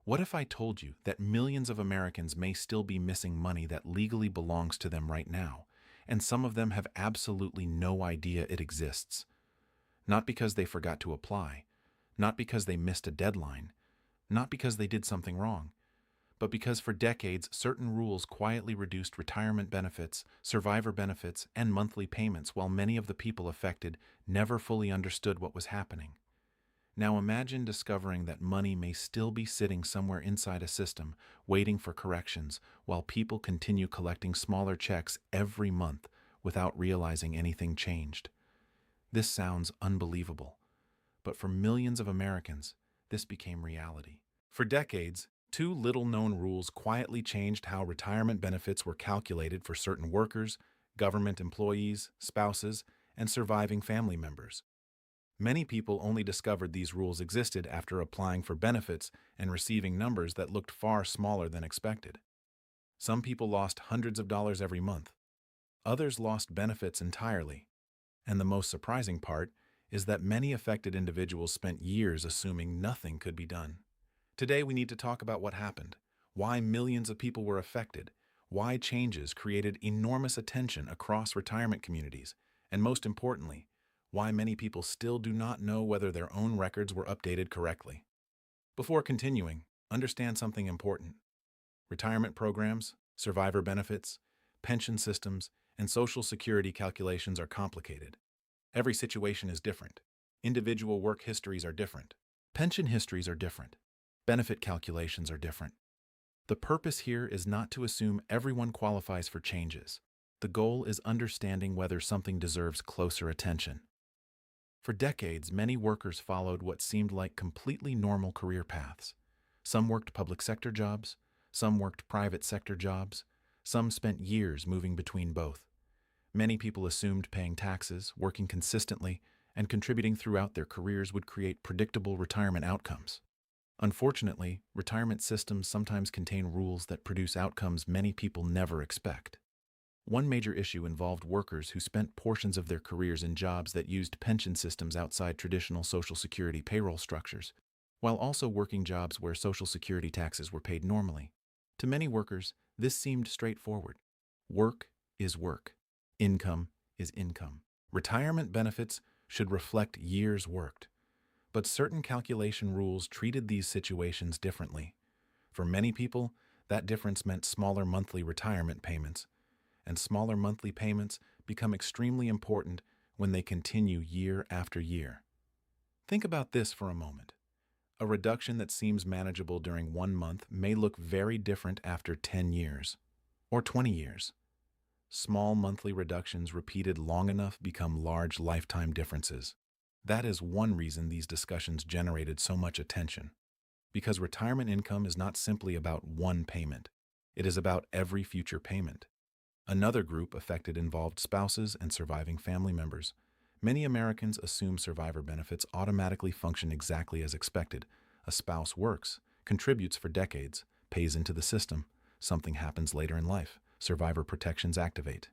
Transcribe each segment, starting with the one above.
What if I told you that millions of Americans may still be missing money that legally belongs to them right now, and some of them have absolutely no idea it exists? Not because they forgot to apply, not because they missed a deadline, not because they did something wrong, but because for decades certain rules quietly reduced retirement benefits, survivor benefits, and monthly payments while many of the people affected never fully understood what was happening. Now imagine discovering that money may still be sitting somewhere inside a system, waiting for corrections, while people continue collecting smaller checks every month without realizing anything changed. This sounds unbelievable, but for millions of Americans, this became reality. For decades, two little-known rules quietly changed how retirement benefits were calculated for certain workers, government employees, spouses, and surviving family members. Many people only discovered these rules existed after applying for benefits and receiving numbers that looked far smaller than expected. Some people lost hundreds of dollars every month. Others lost benefits entirely. And the most surprising part is that many affected individuals spent years assuming nothing could be done. Today we need to talk about what happened, why millions of people were affected, why changes created enormous attention across retirement communities, and most importantly, why many people still do not know whether their own records were updated correctly. Before continuing, understand something important. Retirement programs, survivor benefits, pension systems, and Social Security calculations are complicated. Every situation is different. Individual work histories are different. Pension histories are different. Benefit calculations are different. The purpose here is not to assume everyone qualifies for changes. The goal is understanding whether something deserves closer attention. For decades, many workers followed what seemed like completely normal career paths. Some worked public sector jobs, some worked private sector jobs, some spent years moving between both. Many people assumed paying taxes, working consistently, and contributing throughout their careers would create predictable retirement outcomes. Unfortunately, retirement systems sometimes contain rules that produce outcomes many people never expect. One major issue involved workers who spent portions of their careers in jobs that used pension systems outside traditional Social Security payroll structures, while also working jobs where Social Security taxes were paid normally. To many workers, this seemed straightforward. Work is work. Income is income. Retirement benefits should reflect years worked. But certain calculation rules treated these situations differently. For many people, that difference meant smaller monthly retirement payments, and smaller monthly payments become extremely important when they continue year after year. Think about this for a moment. A reduction that seems manageable during 1 month may look very different after 10 years or 20 years. Small monthly reductions repeated long enough become large lifetime differences. That is one reason these discussions generated so much attention. Because retirement income is not simply about one payment. It is about every future payment. Another group affected involved spouses and surviving family members. Many Americans assume survivor benefits automatically function exactly as expected. A spouse works, contributes for decades, pays into the system. Something happens later in life. Survivor protections activate.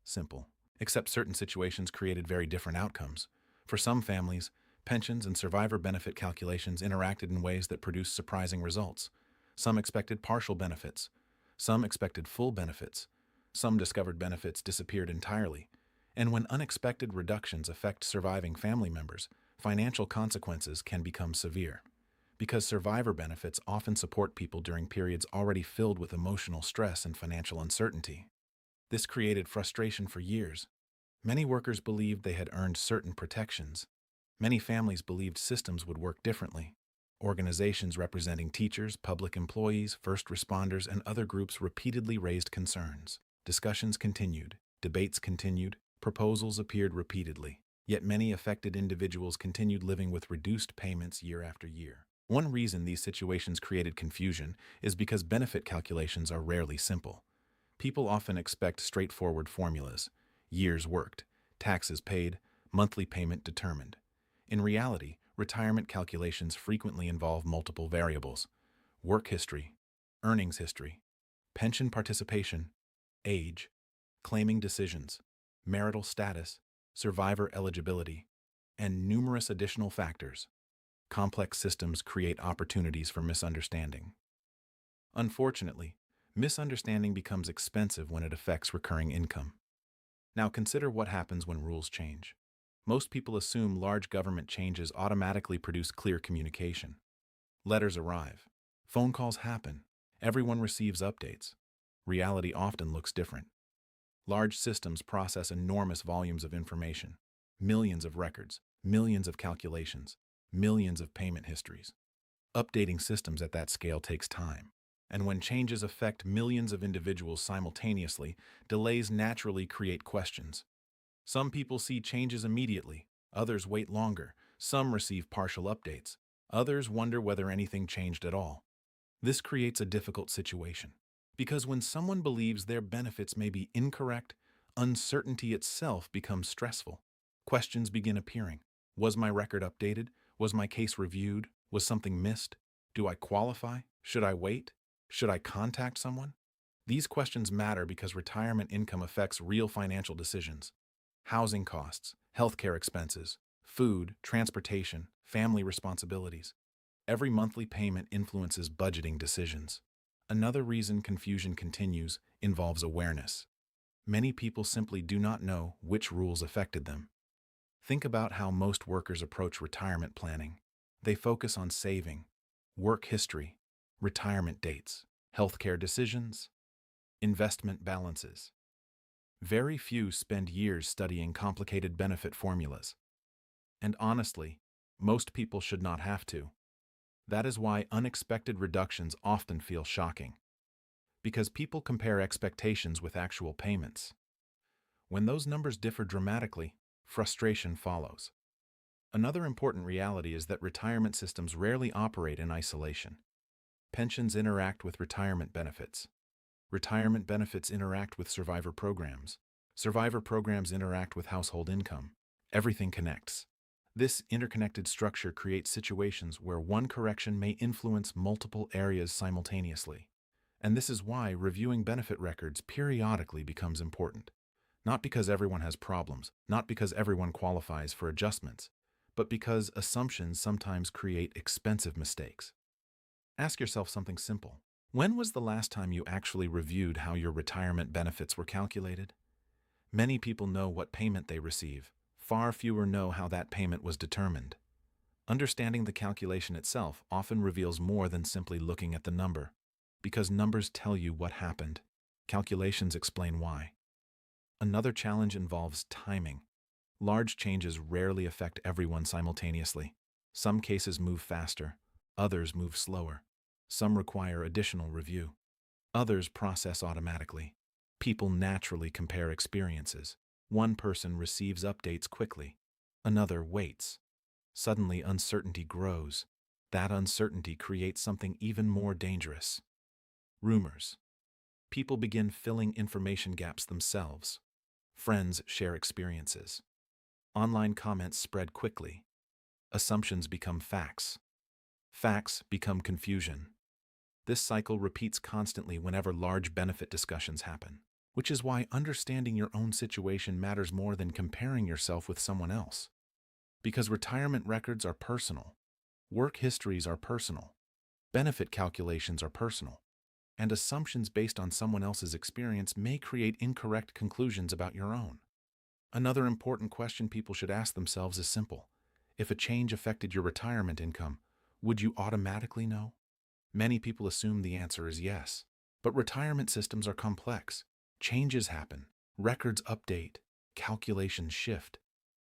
Simple. Except certain situations created very different outcomes. For some families, pensions and survivor benefit calculations interacted in ways that produced surprising results. Some expected partial benefits. Some expected full benefits. Some discovered benefits disappeared entirely. And when unexpected reductions affect surviving family members, financial consequences can become severe. Because survivor benefits often support people during periods already filled with emotional stress and financial uncertainty. This created frustration for years. Many workers believed they had earned certain protections. Many families believed systems would work differently. Organizations representing teachers, public employees, first responders, and other groups repeatedly raised concerns. Discussions continued, debates continued, proposals appeared repeatedly, yet many affected individuals continued living with reduced payments year after year. One reason these situations created confusion is because benefit calculations are rarely simple. People often expect straightforward formulas: years worked, taxes paid, monthly payment determined. In reality, retirement calculations frequently involve multiple variables: work history, earnings history, pension participation, age, claiming decisions, marital status, survivor eligibility, and numerous additional factors. complex systems create opportunities for misunderstanding. Unfortunately, misunderstanding becomes expensive when it affects recurring income. Now consider what happens when rules change. Most people assume large government changes automatically produce clear communication. Letters arrive. Phone calls happen. Everyone receives updates. Reality often looks different. Large systems process enormous volumes of information. Millions of records, millions of calculations, millions of payment histories. Updating systems at that scale takes time. And when changes affect millions of individuals simultaneously, delays naturally create questions. Some people see changes immediately, others wait longer, some receive partial updates, others wonder whether anything changed at all. This creates a difficult situation, because when someone believes their benefits may be incorrect, uncertainty itself becomes stressful. Questions begin appearing. Was my record updated? Was my case reviewed? Was something missed? Do I qualify? Should I wait? Should I contact someone? These questions matter because retirement income affects real financial decisions. Housing costs, healthcare expenses, food, transportation, family responsibilities. Every monthly payment influences budgeting decisions. Another reason confusion continues involves awareness. Many people simply do not know which rules affected them. Think about how most workers approach retirement planning. They focus on saving, work history, retirement dates, healthcare decisions, investment balances. Very few spend years studying complicated benefit formulas. And honestly, most people should not have to. That is why unexpected reductions often feel shocking. Because people compare expectations with actual payments. When those numbers differ dramatically, frustration follows. Another important reality is that retirement systems rarely operate in isolation. Pensions interact with retirement benefits. Retirement benefits interact with survivor programs. Survivor programs interact with household income. Everything connects. This interconnected structure creates situations where one correction may influence multiple areas simultaneously. And this is why reviewing benefit records periodically becomes important. Not because everyone has problems, not because everyone qualifies for adjustments, but because assumptions sometimes create expensive mistakes. Ask yourself something simple. When was the last time you actually reviewed how your retirement benefits were calculated? Many people know what payment they receive. Far fewer know how that payment was determined. Understanding the calculation itself often reveals more than simply looking at the number, because numbers tell you what happened. Calculations explain why. Another challenge involves timing. Large changes rarely affect everyone simultaneously. Some cases move faster, others move slower. Some require additional review. Others process automatically. People naturally compare experiences. One person receives updates quickly. Another waits. Suddenly, uncertainty grows. That uncertainty creates something even more dangerous. Rumors. People begin filling information gaps themselves. Friends share experiences. Online comments spread quickly. Assumptions become facts. Facts become confusion. This cycle repeats constantly whenever large benefit discussions happen, which is why understanding your own situation matters more than comparing yourself with someone else. Because retirement records are personal, work histories are personal, benefit calculations are personal, and assumptions based on someone else's experience may create incorrect conclusions about your own. Another important question people should ask themselves is simple. If a change affected your retirement income, would you automatically know? Many people assume the answer is yes. But retirement systems are complex. Changes happen, records update, calculations shift,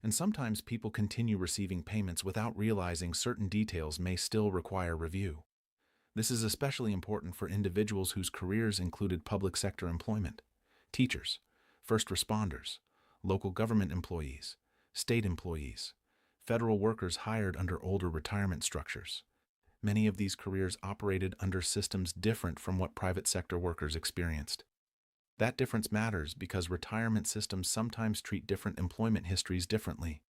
and sometimes people continue receiving payments without realizing certain details may still require review. This is especially important for individuals whose careers included public sector employment, teachers, first responders, local government employees, state employees, federal workers hired under older retirement structures. Many of these careers operated under systems different from what private sector workers experienced. That difference matters because retirement systems sometimes treat different employment histories differently.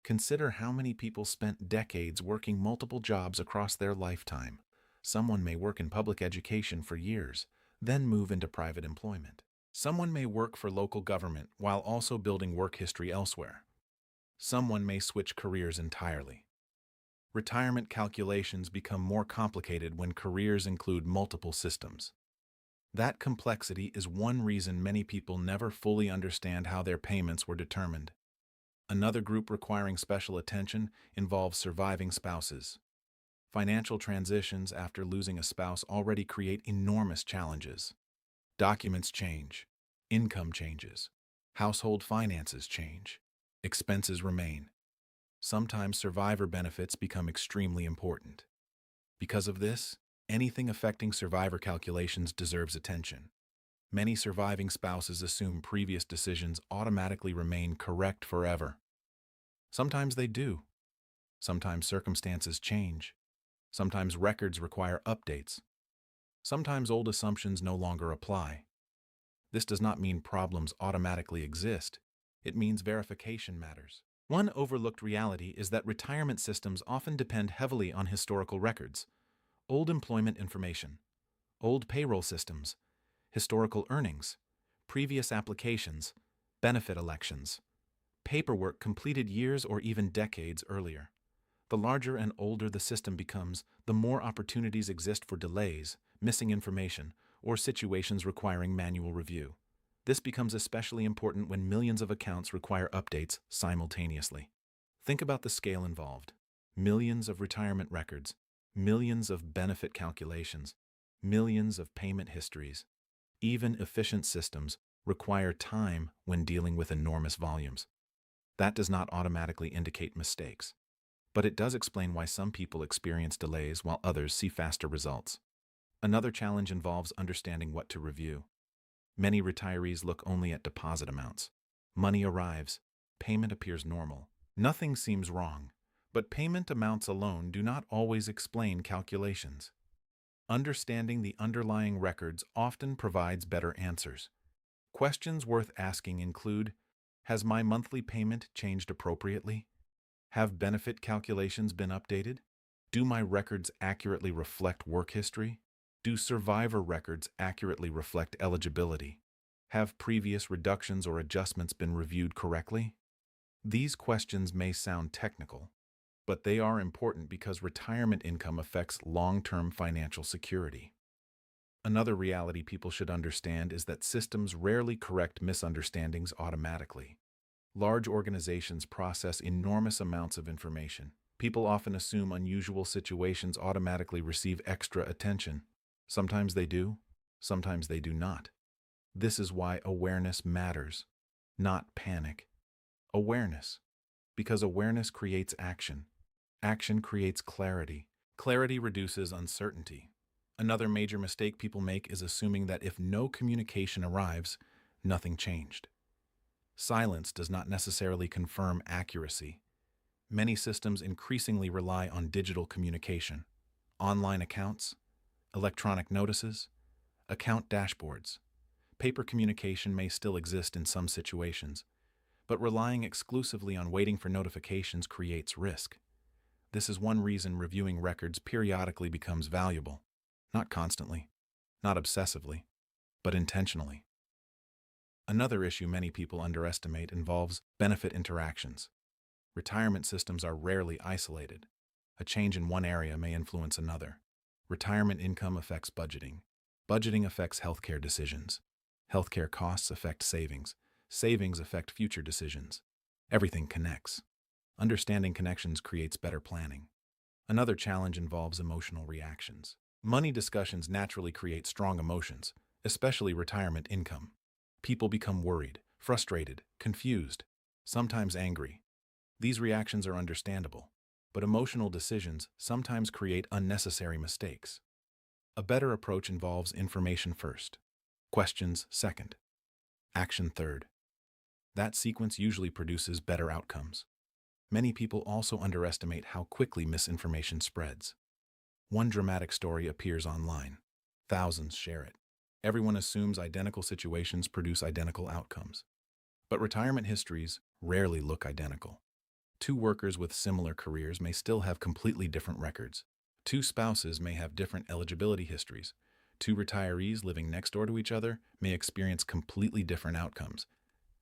Consider how many people spent decades working multiple jobs across their lifetime. Someone may work in public education for years, then move into private employment. Someone may work for local government while also building work history elsewhere. Someone may switch careers entirely. Retirement calculations become more complicated when careers include multiple systems. That complexity is one reason many people never fully understand how their payments were determined. Another group requiring special attention involves surviving spouses. Financial transitions after losing a spouse already create enormous challenges. Documents change, income changes, household finances change, expenses remain. Sometimes survivor benefits become extremely important. Because of this, anything affecting survivor calculations deserves attention. Many surviving spouses assume previous decisions automatically remain correct forever. Sometimes they do. Sometimes circumstances change. Sometimes records require updates. Sometimes old assumptions no longer apply. This does not mean problems automatically exist. It means verification matters. One overlooked reality is that retirement systems often depend heavily on historical records, old employment information, old payroll systems, historical earnings, previous applications, benefit elections, paperwork completed years or even decades earlier. The larger and older the system becomes, the more opportunities exist for delays, missing information, or situations requiring manual review. This becomes especially important when millions of accounts require updates simultaneously. Think about the scale involved. Millions of retirement records, millions of benefit calculations, millions of payment histories. Even efficient systems require time when dealing with enormous volumes. That does not automatically indicate mistakes, but it does explain why some people experience delays while others see faster results. Another challenge involves understanding what to review. Many retirees look only at deposit amounts. Money arrives, payment appears normal. Nothing seems wrong, but payment amounts alone do not always explain calculations. Understanding the underlying records often provides better answers. Questions worth asking include: has my monthly payment changed appropriately? Have benefit calculations been updated? Do my records accurately reflect work history? Do survivor records accurately reflect eligibility? Have previous reductions or adjustments been reviewed correctly? These questions may sound technical, but they are important because retirement income affects long-term financial security. Another reality people should understand is that systems rarely correct misunderstandings automatically. Large organizations process enormous amounts of information. People often assume unusual situations automatically receive extra attention. Sometimes they do, sometimes they do not. This is why awareness matters, not panic. Awareness, because awareness creates action. Action creates clarity. Clarity reduces uncertainty. Another major mistake people make is assuming that if no communication arrives, nothing changed. Silence does not necessarily confirm accuracy. Many systems increasingly rely on digital communication, online accounts, electronic notices, account dashboards. Paper communication may still exist in some situations, but relying exclusively on waiting for notifications creates risk. This is one reason reviewing records periodically becomes valuable, not constantly, not obsessively, but intentionally. Another issue many people underestimate involves benefit interactions. Retirement systems are rarely isolated. A change in one area may influence another. Retirement income affects budgeting. Budgeting affects healthcare decisions. Healthcare costs affect savings. Savings affect future decisions. Everything connects. Understanding connections creates better planning. Another challenge involves emotional reactions. Money discussions naturally create strong emotions, especially retirement income. People become worried, frustrated, confused, sometimes angry. These reactions are understandable, but emotional decisions sometimes create unnecessary mistakes. A better approach involves information first, questions second, action third. That sequence usually produces better outcomes. Many people also underestimate how quickly misinformation spreads. One dramatic story appears online. Thousands share it. Everyone assumes identical situations produce identical outcomes. But retirement histories rarely look identical. Two workers with similar careers may still have completely different records. Two spouses may have different eligibility histories. Two retirees living next door to each other may experience completely different outcomes.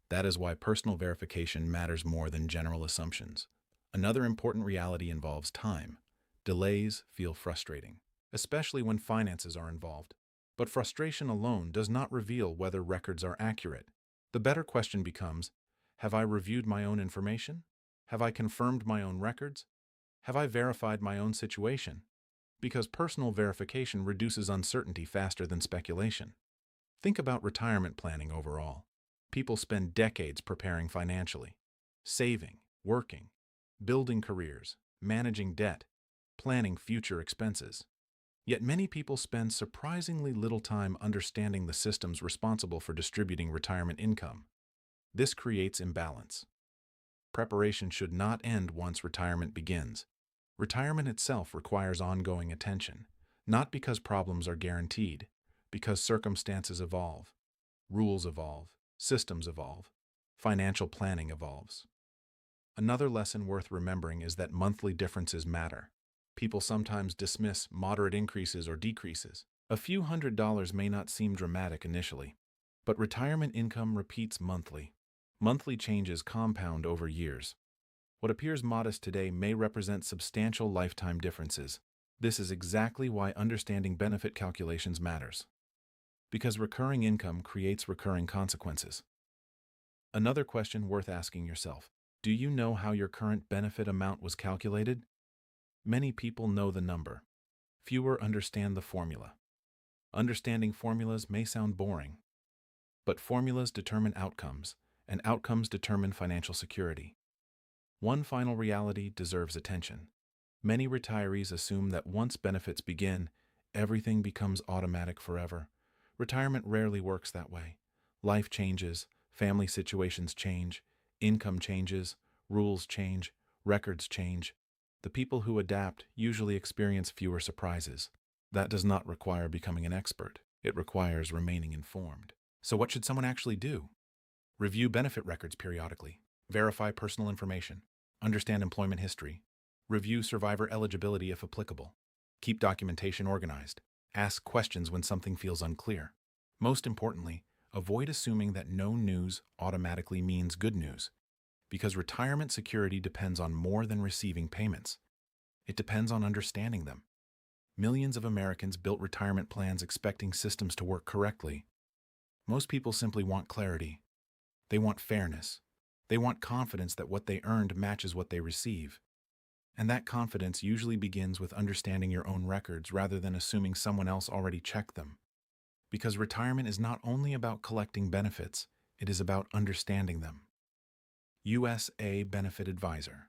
That is why personal verification matters more than general assumptions. Another important reality involves time. Delays feel frustrating, especially when finances are involved. But frustration alone does not reveal whether records are accurate. The better question becomes, have I reviewed my own information? Have I confirmed my own records? Have I verified my own situation? Because personal verification reduces uncertainty faster than speculation. Think about retirement planning overall. People spend decades preparing financially, saving, working, building careers, managing debt, planning future expenses. Yet many people spend surprisingly little time understanding the systems responsible for distributing retirement income. This creates imbalance. Preparation should not end once retirement begins. Retirement itself requires ongoing attention, not because problems are guaranteed, because circumstances evolve, rules evolve, systems evolve, financial planning evolves. Another lesson worth remembering is that monthly differences matter. People sometimes dismiss moderate increases or decreases. A few $100s may not seem dramatic initially, but retirement income repeats monthly. Monthly changes compound over years. What appears modest today may represent substantial lifetime differences. This is exactly why understanding benefit calculations matters. Because recurring income creates recurring consequences. Another question worth asking yourself: do you know how your current benefit amount was calculated? Many people know the number. Fewer understand the formula. Understanding formulas may sound boring, but formulas determine outcomes, and outcomes determine financial security. One final reality deserves attention. Many retirees assume that once benefits begin, everything becomes automatic forever. Retirement rarely works that way. Life changes, family situations change, income changes, rules change, records change. The people who adapt usually experience fewer surprises. That does not require becoming an expert. It requires remaining informed. So what should someone actually do? Review benefit records periodically. Verify personal information. Understand employment history. Review survivor eligibility if applicable. Keep documentation organized. Ask questions when something feels unclear. Most importantly, avoid assuming that no news automatically means good news, because retirement security depends on more than receiving payments. It depends on understanding them. Millions of Americans built retirement plans expecting systems to work correctly. Most people simply want clarity. They want fairness. They want confidence that what they earned matches what they receive. And that confidence usually begins with understanding your own records rather than assuming someone else already checked them. Because retirement is not only about collecting benefits, it is about understanding them. USA Benefit Advisor.